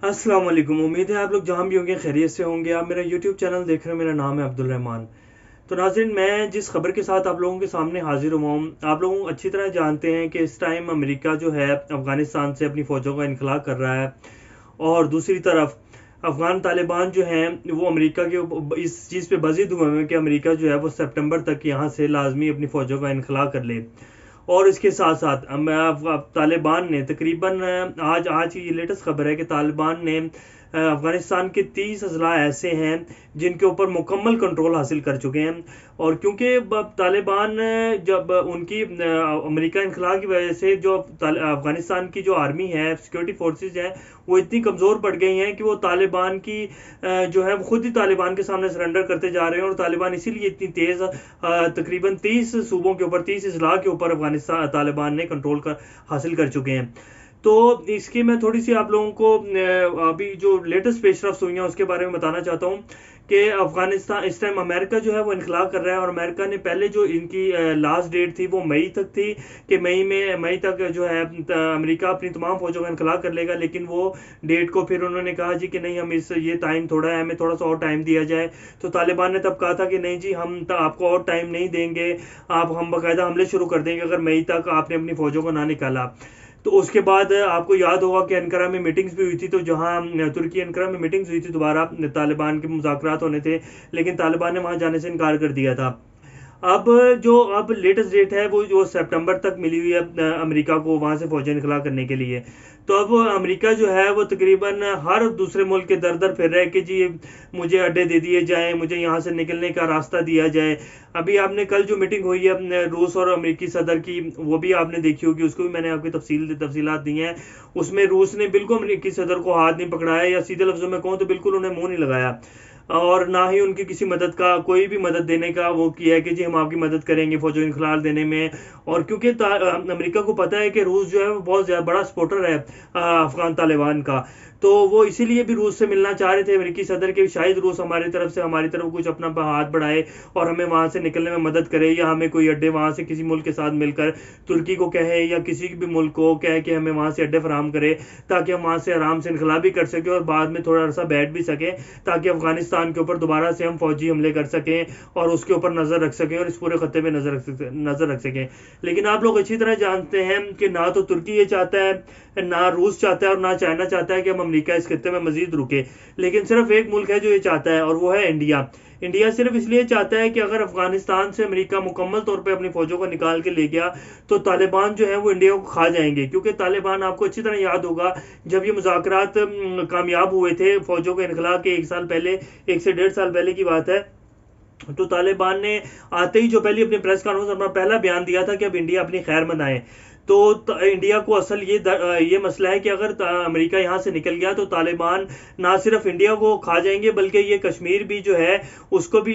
अस्सलाम वालेकुम। उम्मीद है आप लोग जहाँ भी होंगे खैरियत से होंगे। आप मेरा यूट्यूब चैनल देख रहे हैं, मेरा नाम है अब्दुल रहमान। तो नाज़रीन, मैं जिस खबर के साथ आप लोगों के सामने हाजिर हुआ हूँ, आप लोग अच्छी तरह जानते हैं कि इस टाइम अमेरिका जो है अफ़गानिस्तान से अपनी फ़ौजों का इनखला कर रहा है, और दूसरी तरफ अफ़गान तालिबान जो हैं वो अमेरिका के इस चीज़ पे बज़िद हुए हैं कि अमेरिका जो है वो सितंबर तक यहाँ से लाजमी अपनी फ़ौजों का इनखला कर ले। और इसके साथ साथ अब तालिबान ने तकरीबन आज आज की ये लेटेस्ट खबर है कि तालिबान ने अफ़गानिस्तान के 30 अजला ऐसे हैं जिनके ऊपर मुकम्मल कंट्रोल हासिल कर चुके हैं। और क्योंकि तालिबान जब उनकी अमेरिका इनखला की वजह से जो अफ़गानिस्तान की जो आर्मी है, सिक्योरिटी फोर्सेस हैं, वो इतनी कमज़ोर पड़ गई हैं कि वो तालिबान की जो है वो खुद ही तालिबान के सामने सरेंडर करते जा रहे हैं। और तालिबान इसीलिए इतनी तेज़ तकरीबन 30 सूबों के ऊपर, 30 अजला के ऊपर अफ़गानिस्तान तालिबान ने कंट्रोल हासिल कर चुके हैं। तो इसकी मैं थोड़ी सी आप लोगों को अभी जो लेटेस्ट पेशरफ्त हुई हैं उसके बारे में बताना चाहता हूँ कि अफ़गानिस्तान इस टाइम अमेरिका जो है वो इनखला कर रहा है। और अमेरिका ने पहले जो इनकी लास्ट डेट थी वो मई तक थी कि मई तक जो है अमेरिका अपनी तमाम फौजों का इनखला कर लेगा। लेकिन वो डेट को फिर उन्होंने कहा जी कि नहीं, हम ये टाइम थोड़ा है, हमें थोड़ा सा और टाइम दिया जाए। तो तालिबान ने तब कहा था कि नहीं जी, हम आपको और टाइम नहीं देंगे, हम बाकायदा हमले शुरू कर देंगे अगर मई तक आपने अपनी फौजों को ना निकाला। तो उसके बाद आपको याद होगा कि अनकरा में मीटिंग्स भी हुई थी, तो जहां तुर्की अनकरा में मीटिंग्स हुई थी, दोबारा तालिबान के मुज़ाकरात होने थे, लेकिन तालिबान ने वहां जाने से इनकार कर दिया था। अब लेटेस्ट डेट है वो जो सितंबर तक मिली हुई है अमेरिका को वहां से फौजें निकला करने के लिए। तो अब अमेरिका जो है वो तकरीबन हर दूसरे मुल्क के दर दर फिर रहा है कि जी मुझे अड्डे दे दिए जाएं, मुझे यहाँ से निकलने का रास्ता दिया जाए। अभी आपने कल जो मीटिंग हुई है रूस और अमेरिकी सदर की, वो भी आपने देखी होगी, उसको भी मैंने आपकी तफसीलात दी हैं। उसमें रूस ने बिल्कुल अमेरिकी सदर को हाथ नहीं पकड़ाया, या सीधे लफ्जों में कहूँ तो बिल्कुल उन्हें मुंह नहीं लगाया, और ना ही उनकी किसी मदद का, कोई भी मदद देने का वो किया है कि जी हम आपकी मदद करेंगे फौजों को इनखलाल देने में। और क्योंकि अमेरिका को पता है कि रूस जो है वो बहुत ज़्यादा बड़ा सपोर्टर है अफगान तालिबान का, तो वो इसीलिए भी रूस से मिलना चाह रहे थे अमेरिकी सदर के, शायद रूस हमारी तरफ कुछ अपना हाथ बढ़ाए और हमें वहाँ से निकलने में मदद करे, या हमें कोई अड्डे वहाँ से किसी मुल्क के साथ मिलकर तुर्की को कहे या किसी भी मुल्क को कहे कि हमें वहाँ से अड्डे फराहम करे, ताकि हम वहाँ से आराम से इनखला भी कर सकें और बाद में थोड़ा अरसा बैठ भी सकें, ताकि अफगानिस्तान के ऊपर दोबारा से हम फौजी हमले कर सकें और उसके ऊपर नज़र रख सकें और इस पूरे खत्ते पे नज़र रख सकें। लेकिन आप लोग अच्छी तरह जानते हैं कि ना तो तुर्की ये चाहता है, ना रूस चाहता है, और ना चाइना चाहता है कि हम अमेरिका इस खत्ते में मजीद रुके। लेकिन सिर्फ एक मुल्क है जो ये चाहता है, और वो है इंडिया। इंडिया सिर्फ इसलिए चाहता है कि अगर अफगानिस्तान से अमेरिका मुकम्मल तौर पे अपनी फौजों को निकाल के ले गया तो तालिबान जो है वो इंडिया को खा जाएंगे। क्योंकि तालिबान, आपको अच्छी तरह याद होगा, जब ये मुज़ाकरात कामयाब हुए थे फौजों के इनखला के 1 साल पहले, 1 से 1.5 साल पहले की बात है, तो तालिबान ने आते ही जो पहली अपनी प्रेस कॉन्फ्रेंस अपना पहला बयान दिया था कि अब इंडिया अपनी खैर मनाए। तो इंडिया को असल ये मसला है कि अगर अमेरिका यहाँ से निकल गया तो तालिबान ना सिर्फ इंडिया को खा जाएंगे, बल्कि ये कश्मीर भी जो है उसको भी,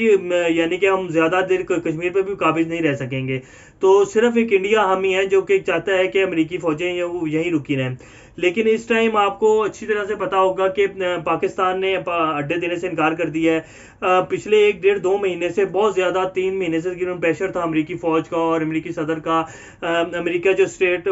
यानी कि हम ज़्यादा देर कश्मीर पे भी काबिज नहीं रह सकेंगे। तो सिर्फ एक इंडिया हम ही है जो कि चाहता है कि अमेरिकी फ़ौजें यहीं रुकी रहें। लेकिन इस टाइम आपको अच्छी तरह से पता होगा कि पाकिस्तान ने अड्डे देने से इनकार कर दिया है। पिछले 1 डेढ़ 2 महीने से बहुत ज़्यादा, 3 महीने से तकरीबन प्रेशर था अमेरिकी फ़ौज का और अमेरिकी सदर का। अमेरिका जो स्टेट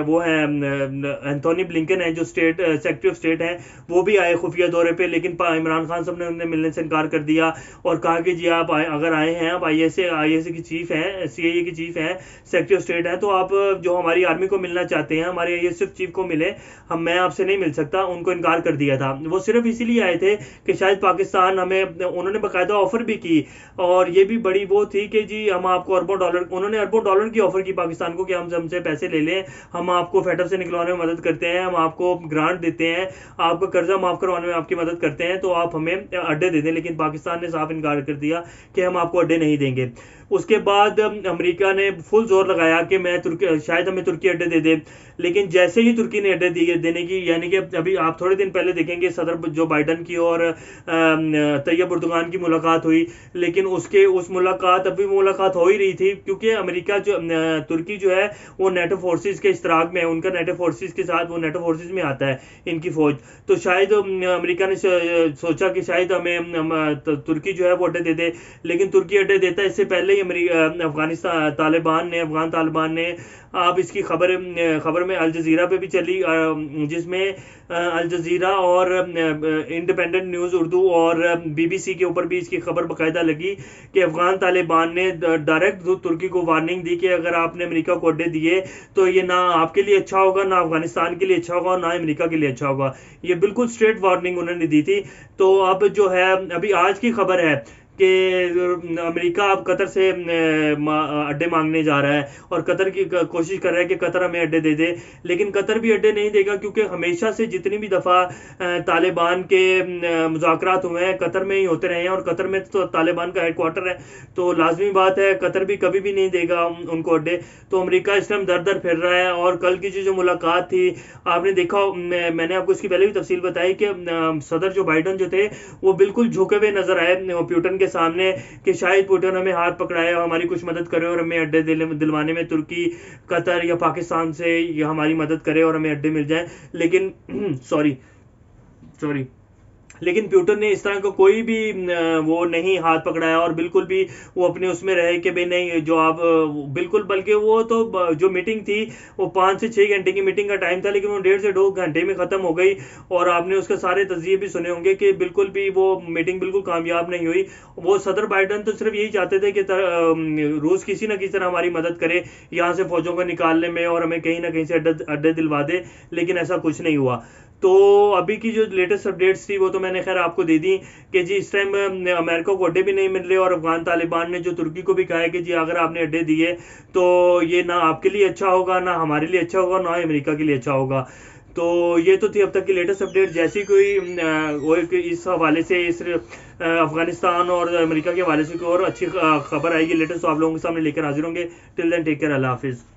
वो है एंथोनी ब्लिंकन है, जो स्टेट सेक्रेटरी ऑफ स्टेट हैं, वो भी आए खुफिया दौरे पे, लेकिन इमरान खान साहब ने उन्हें मिलने से इनकार कर दिया और कहा कि जी आप अगर आए हैं, आप आईएसए की चीफ हैं, सीआईए की चीफ हैं, सेक्रेटरी ऑफ स्टेट हैं, तो आप जो हमारी आर्मी को मिलना चाहते हैं, हमारे आईएसएफ चीफ को मिले, मैं आपसे नहीं मिल सकता। उनको इनकार कर दिया था। वो सिर्फ इसीलिए आए थे कि शायद पाकिस्तान हमें, उन्होंने बाकायदा ऑफर भी की, और ये भी बड़ी वो थी कि जी हम आपको उन्होंने अरबों डॉलर की ऑफर की पाकिस्तान को कि हम हमसे पैसे ले लें, हम आपको फेडअप से निकलवाने में मदद करते हैं, हम आपको ग्रांट देते हैं, आपका कर्जा माफ करवाने में आपकी मदद करते हैं, तो आप हमें अड्डे दे दें। लेकिन पाकिस्तान ने साफ इनकार कर दिया कि हम आपको अड्डे नहीं देंगे। उसके बाद अमेरिका ने फुल जोर लगाया कि शायद हमें तुर्की अड्डे दे दे। लेकिन जैसे ही तुर्की ने अड्डे देने की, यानी कि अभी आप थोड़े दिन पहले देखेंगे सदर जो बाइडन की और तैयब उर्दुगान की मुलाकात हुई, लेकिन उस मुलाकात हो ही रही थी, क्योंकि अमेरिका तुर्की जो है वो नेटो फोर्सेस के इश्तराक में है, उनका नेटो फोर्सेस के साथ, वो नेटो फोर्सेस में आता है इनकी फौज। तो शायद अमेरिका ने सोचा कि शायद हमें तुर्की जो है वो अड्डे दे दे, लेकिन तुर्की अड्डे देता है इससे पहले ही अफगान तालिबान ने, आप इसकी खबर में अल जजीरा पे भी चली, جس میں الجزیرہ اور انڈیپینڈنٹ نیوز اردو اور BBC کے اوپر بھی اس کی خبر باقاعدہ لگی کہ افغان طالبان نے ڈائریکٹ ترکی کو وارننگ دی کہ اگر آپ نے امریکہ کو اڈے دیے تو یہ نہ آپ کے لیے اچھا ہوگا، نہ افغانستان کے لیے اچھا ہوگا، نہ امریکہ کے لیے اچھا ہوگا. یہ بالکل اسٹریٹ وارننگ انہوں نے دی تھی. تو اب جو ہے ابھی آج کی خبر ہے کہ امریکہ اب قطر سے اڈے مانگنے جا رہا ہے اور قطر کی کوشش کر رہا ہے کہ قطر ہمیں اڈے دے دے، لیکن قطر بھی اڈے نہیں دے گا، کیونکہ ہمیشہ سے جتنی بھی دفعہ طالبان کے مذاکرات ہوئے ہیں قطر میں ہی ہوتے رہے ہیں، اور قطر میں تو طالبان کا ہیڈ کوارٹر ہے، تو لازمی بات ہے قطر بھی کبھی بھی نہیں دے گا ان کو اڈے. تو امریکہ اس ٹائم در در پھر رہا ہے. اور کل کی جو ملاقات تھی آپ نے دیکھا، میں نے آپ کو اس کی پہلے بھی تفصیل بتائی کہ صدر جو بائیڈن جو تھے وہ بالکل جھکے ہوئے نظر آئے پیوٹن کے سامنے کہ شاید پوٹن ہمیں ہاتھ پکڑائے اور ہماری کچھ مدد کرے اور ہمیں اڈے دلوانے میں ترکی، قطر یا پاکستان سے ہماری مدد کرے اور ہمیں اڈے مل جائیں. لیکن سوری لیکن پیوٹن نے اس طرح کا کوئی بھی وہ نہیں ہاتھ پکڑایا، اور بالکل بھی وہ اپنے اس میں رہے کہ بھئی نہیں جو آپ بالکل، بلکہ وہ تو جو میٹنگ تھی وہ 5 سے 6 گھنٹے کی میٹنگ کا ٹائم تھا، لیکن وہ 1.5 سے 2 گھنٹے میں ختم ہو گئی. اور آپ نے اس کے سارے تجزیے بھی سنے ہوں گے کہ بالکل بھی وہ میٹنگ بالکل کامیاب نہیں ہوئی. وہ صدر بائیڈن تو صرف یہی چاہتے تھے کہ روس کسی نہ کسی طرح ہماری مدد کرے یہاں سے فوجوں کو نکالنے میں اور ہمیں کہیں نہ کہیں سے اڈے دلوا دے، لیکن ایسا کچھ نہیں ہوا. تو ابھی کی جو لیٹسٹ اپڈیٹس تھی وہ تو میں نے خیر آپ کو دے دی کہ جی اس ٹائم امریکہ کو اڈے بھی نہیں مل رہے، اور افغان طالبان نے جو ترکی کو بھی کہا ہے کہ جی اگر آپ نے اڈے دیے تو یہ نہ آپ کے لیے اچھا ہوگا، نہ ہمارے لیے اچھا ہوگا، نہ امریکہ کے لیے اچھا ہوگا. تو یہ تو تھی اب تک کی لیٹسٹ اپڈیٹ. جیسی کوئی اس حوالے سے اس افغانستان اور امریکہ کے حوالے سے کوئی اور اچھی خبر آئے گی لیٹسٹ تو آپ لوگوں کے سامنے لے کر حاضر ہوں گے. ٹل دین ٹیک کیئر، اللہ حافظ.